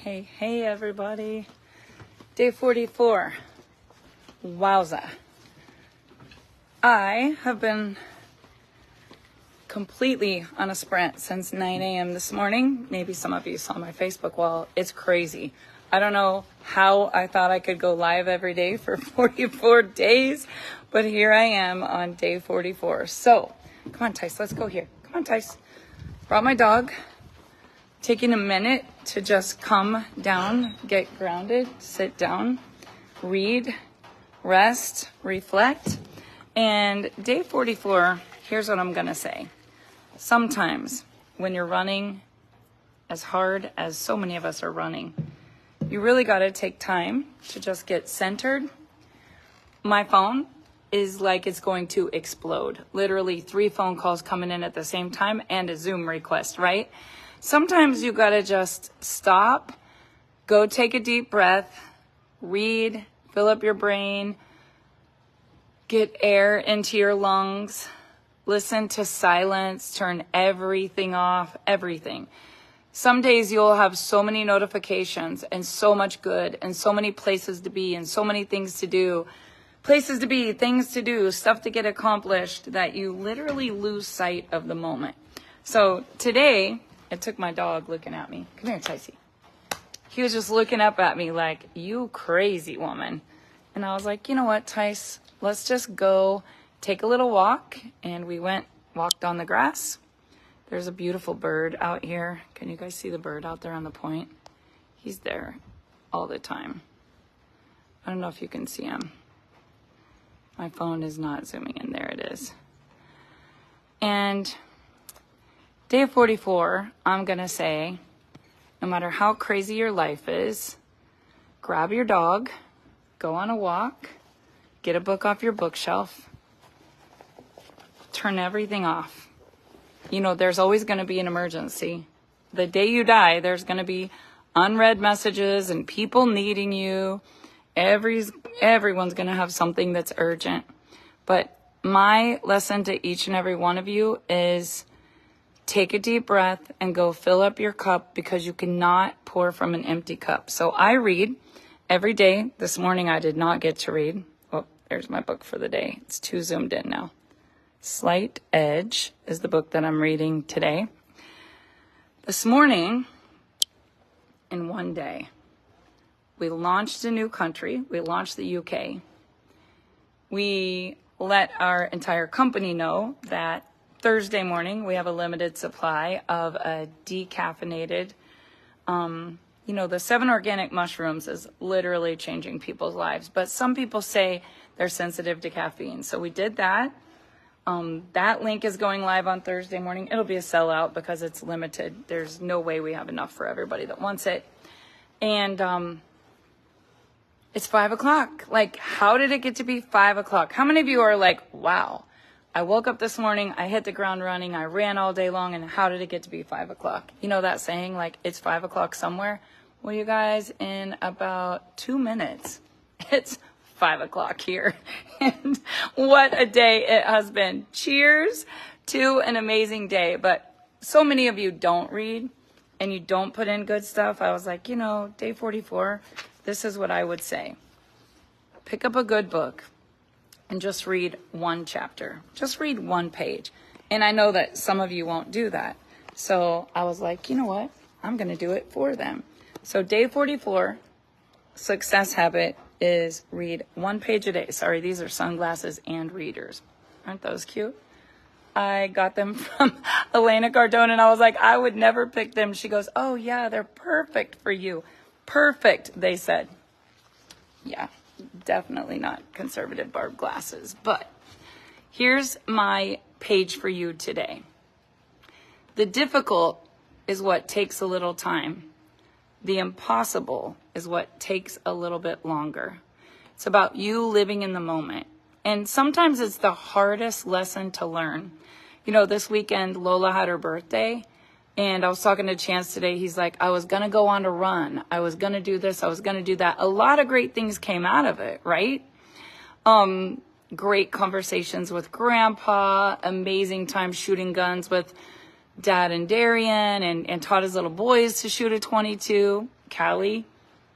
Hey everybody. Day 44. Wowza. I have been completely on a sprint since 9 a.m. this morning. Maybe some of you saw my Facebook wall. It's crazy. I don't know how I thought I could go live every day for 44 days, but here I am on day 44. So, come on, Tice, let's go here. Come on, Tice. Brought my dog. Taking a minute to just come down, get grounded, sit down, read, rest, reflect. And day 44, here's what I'm going to say. Sometimes when you're running as hard as so many of us are running, you really got to take time to just get centered. My phone is like it's going to explode. Literally 3 phone calls coming in at the same time and a Zoom request, right? Sometimes you got to just stop, go take a deep breath, read, fill up your brain, get air into your lungs, listen to silence, turn everything off, everything. Some days you'll have so many notifications and so much good and so many places to be and so many things to do, places to be, things to do, stuff to get accomplished that you literally lose sight of the moment. So today, it took my dog looking at me. Come here, Ticey. He was just looking up at me like, you crazy woman. And I was like, you know what, Tice? Let's just go take a little walk. And we walked on the grass. There's a beautiful bird out here. Can you guys see the bird out there on the point? He's there all the time. I don't know if you can see him. My phone is not zooming in. There it is. And day 44, I'm going to say, no matter how crazy your life is, grab your dog, go on a walk, get a book off your bookshelf, turn everything off. You know, there's always going to be an emergency. The day you die, there's going to be unread messages and people needing you. Everyone's going to have something that's urgent. But my lesson to each and every one of you is take a deep breath and go fill up your cup because you cannot pour from an empty cup. So I read every day. This morning I did not get to read. Oh, there's my book for the day. It's too zoomed in now. Slight Edge is the book that I'm reading today. This morning, in one day, we launched a new country. We launched the UK. We let our entire company know that Thursday morning, we have a limited supply of a decaffeinated, the 7 organic mushrooms is literally changing people's lives. But some people say they're sensitive to caffeine. So we did that. That link is going live on Thursday morning. It'll be a sellout because it's limited. There's no way we have enough for everybody that wants it. And it's 5 o'clock. Like, how did it get to be 5 o'clock? How many of you are like, wow, I woke up this morning, I hit the ground running, I ran all day long, and how did it get to be 5 o'clock? You know that saying, like, it's 5 o'clock somewhere? Well, you guys, in about 2 minutes, it's 5 o'clock here. And what a day it has been. Cheers to an amazing day. But so many of you don't read and you don't put in good stuff. I was like, day 44, this is what I would say. Pick up a good book and just read one chapter. Just read one page. And I know that some of you won't do that. So I was like, you know what? I'm going to do it for them. So day 44, success habit is read one page a day. Sorry, these are sunglasses and readers. Aren't those cute? I got them from Elena Cardone, and I was like, I would never pick them. She goes, oh, yeah, they're perfect for you. Perfect, they said. Yeah, definitely not conservative Barb glasses. But here's my page for you today. The difficult is what takes a little time. The impossible is what takes a little bit longer. It's about you living in the moment. And sometimes it's the hardest lesson to learn. This weekend, Lola had her birthday. And I was talking to Chance today. He's like, I was going to go on a run. I was going to do this. I was going to do that. A lot of great things came out of it, right? Great conversations with Grandpa. Amazing time shooting guns with Dad in Darien and taught his little boys to shoot a 22. Callie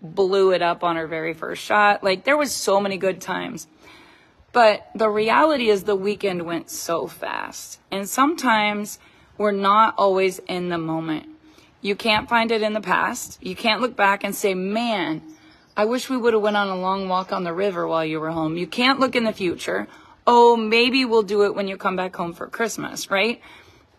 blew it up on her very first shot. Like, there was so many good times. But the reality is the weekend went so fast. And sometimes we're not always in the moment. You can't find it in the past. You can't look back and say, man, I wish we would have went on a long walk on the river while you were home. You can't look in the future. Oh, maybe we'll do it when you come back home for Christmas, right?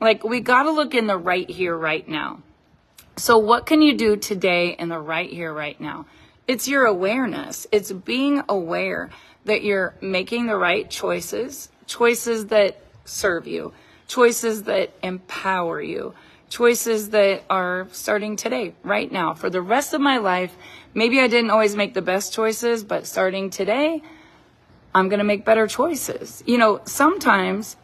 Like, we got to look in the right here, right now. So what can you do today in the right here, right now? It's your awareness. It's being aware that you're making the right choices, choices that serve you, choices that empower you, choices that are starting today, right now. For the rest of my life, maybe I didn't always make the best choices, but starting today, I'm going to make better choices. You know, sometimes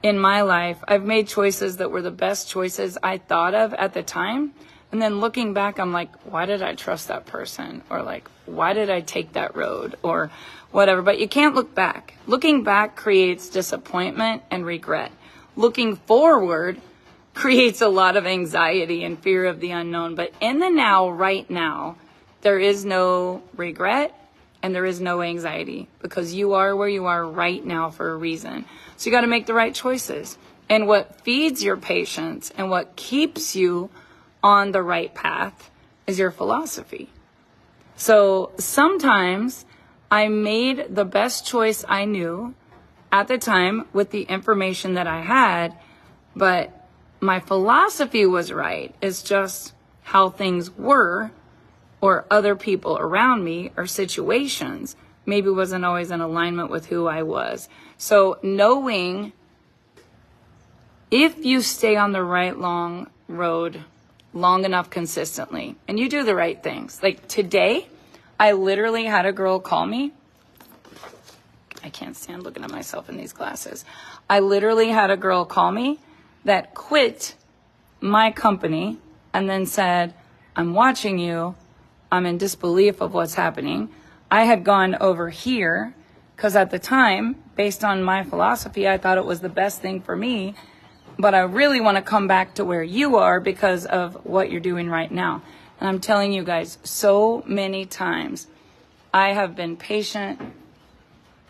in my life, I've made choices that were the best choices I thought of at the time. And then looking back, I'm like, why did I trust that person? Or like, why did I take that road? Or whatever. But you can't look back. Looking back creates disappointment and regret. Looking forward creates a lot of anxiety and fear of the unknown. But in the now, right now, there is no regret and there is no anxiety because you are where you are right now for a reason. So you got to make the right choices. And what feeds your patience and what keeps you on the right path is your philosophy. So sometimes I made the best choice I knew at the time with the information that I had, but my philosophy was right. It's just how things were or other people around me or situations maybe wasn't always in alignment with who I was. So knowing if you stay on the right long road long enough consistently and you do the right things. Like today, I literally had a girl call me. I can't stand looking at myself in these glasses. I literally had a girl call me that quit my company and then said, I'm watching you. I'm in disbelief of what's happening. I had gone over here because at the time, based on my philosophy, I thought it was the best thing for me. But I really want to come back to where you are because of what you're doing right now. And I'm telling you guys, so many times I have been patient.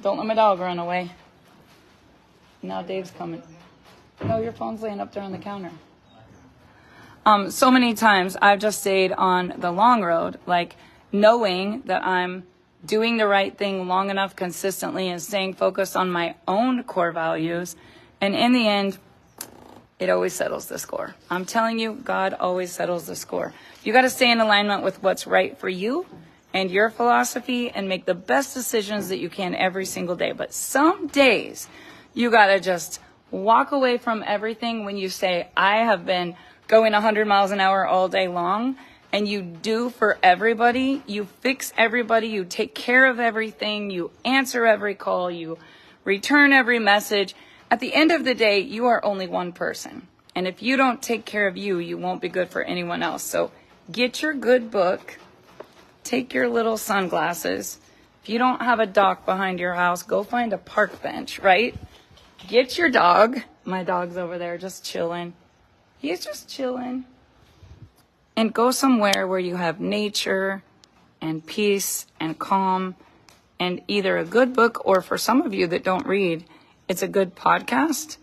Don't let my dog run away. Now Dave's coming. No, your phone's laying up there on the counter. So many times I've just stayed on the long road, like knowing that I'm doing the right thing long enough consistently and staying focused on my own core values. And in the end, it always settles the score. I'm telling you, God always settles the score. You got to stay in alignment with what's right for you and your philosophy and make the best decisions that you can every single day. But some days you got to just walk away from everything when you say, I have been going 100 miles an hour all day long, and you do for everybody. You fix everybody. You take care of everything. You answer every call. You return every message. At the end of the day, you are only one person. And if you don't take care of you, you won't be good for anyone else. So get your good book. Take your little sunglasses. If you don't have a dock behind your house, go find a park bench, right? Get your dog. My dog's over there just chilling. He's just chilling. And go somewhere where you have nature and peace and calm and either a good book or for some of you that don't read, it's a good podcast.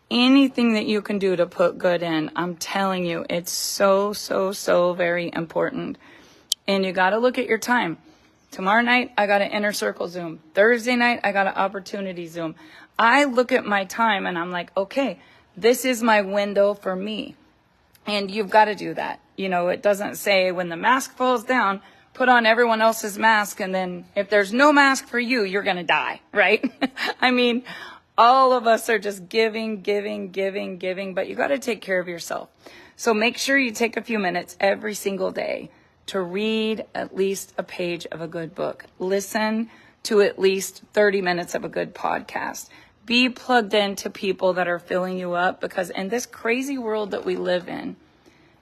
Anything that you can do to put good in, I'm telling you, it's so, so, so very important. And you got to look at your time. Tomorrow night, I got an inner circle Zoom. Thursday night, I got an opportunity Zoom. I look at my time and I'm like, okay, this is my window for me. And you've got to do that. You know, it doesn't say when the mask falls down, put on everyone else's mask. And then if there's no mask for you, you're going to die, right? I mean, all of us are just giving, but you got to take care of yourself. So make sure you take a few minutes every single day to read at least a page of a good book. Listen to at least 30 minutes of a good podcast. Be plugged into people that are filling you up, because in this crazy world that we live in,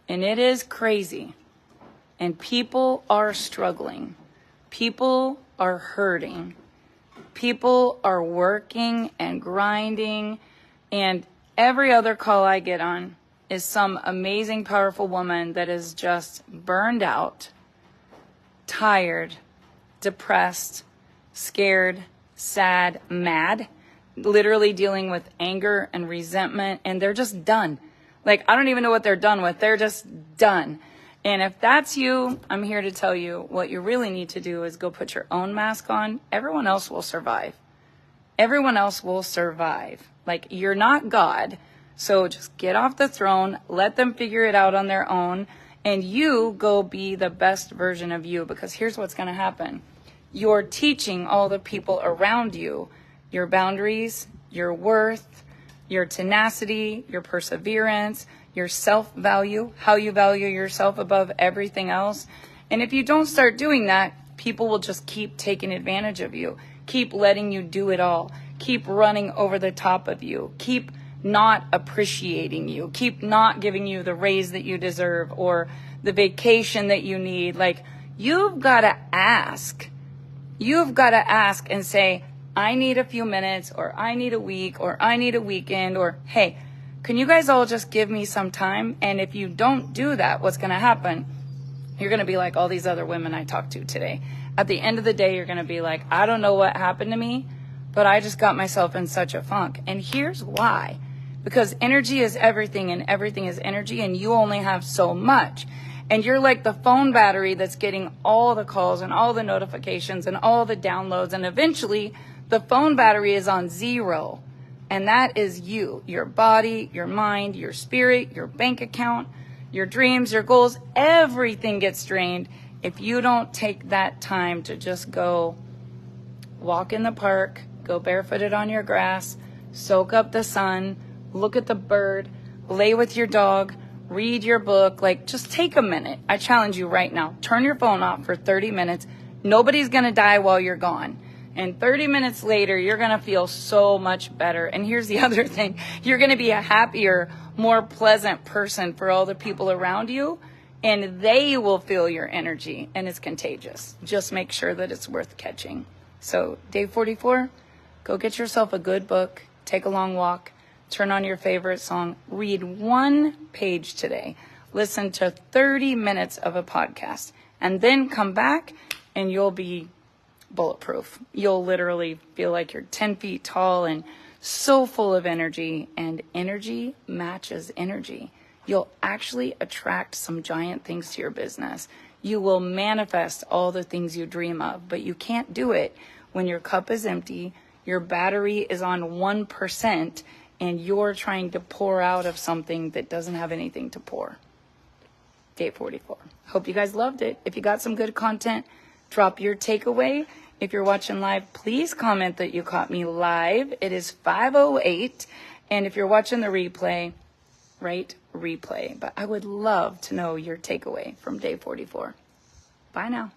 and it is crazy, and people are struggling, people are hurting, people are working and grinding, and Every other call I get on is some amazing, powerful woman that is just burned out, tired, depressed, scared, sad, mad, literally dealing with anger and resentment, and they're just done. Like, I don't even know what they're done with. They're just done. And if that's you, I'm here to tell you what you really need to do is go put your own mask on. Everyone else will survive. Everyone else will survive. Like, you're not God. So just get off the throne, let them figure it out on their own, and you go be the best version of you. Because here's what's going to happen. You're teaching all the people around you your boundaries, your worth, your tenacity, your perseverance, your self-value, how you value yourself above everything else. And if you don't start doing that, people will just keep taking advantage of you, keep letting you do it all, keep running over the top of you, keep not appreciating you, keep not giving you the raise that you deserve or the vacation that you need. Like, you've got to ask. You've got to ask and say, I need a few minutes, or I need a week, or I need a weekend, or hey, can you guys all just give me some time? And if you don't do that, what's going to happen? You're going to be like all these other women I talked to today. At the end of the day, you're going to be like, I don't know what happened to me, but I just got myself in such a funk. And here's why. Because energy is everything, and everything is energy, and you only have so much. And you're like the phone battery that's getting all the calls and all the notifications and all the downloads. And eventually, the phone battery is on zero. And that is you, your body, your mind, your spirit, your bank account, your dreams, your goals. Everything gets drained if you don't take that time to just go walk in the park, go barefooted on your grass, soak up the sun, look at the bird, lay with your dog, read your book. Like, just take a minute. I challenge you right now. Turn your phone off for 30 minutes. Nobody's going to die while you're gone. And 30 minutes later, you're going to feel so much better. And here's the other thing. You're going to be a happier, more pleasant person for all the people around you. And they will feel your energy. And it's contagious. Just make sure that it's worth catching. So day 44, go get yourself a good book. Take a long walk. Turn on your favorite song. Read one page today. Listen to 30 minutes of a podcast. And then come back and you'll be bulletproof. You'll literally feel like you're 10 feet tall and so full of energy, and energy matches energy. You'll actually attract some giant things to your business. You will manifest all the things you dream of, but you can't do it when your cup is empty, your battery is on 1%, and you're trying to pour out of something that doesn't have anything to pour. Day 44. Hope you guys loved it. If you got some good content, drop your takeaway. If you're watching live, please comment that you caught me live. It is 5:08. And if you're watching the replay, write replay. But I would love to know your takeaway from day 44. Bye now.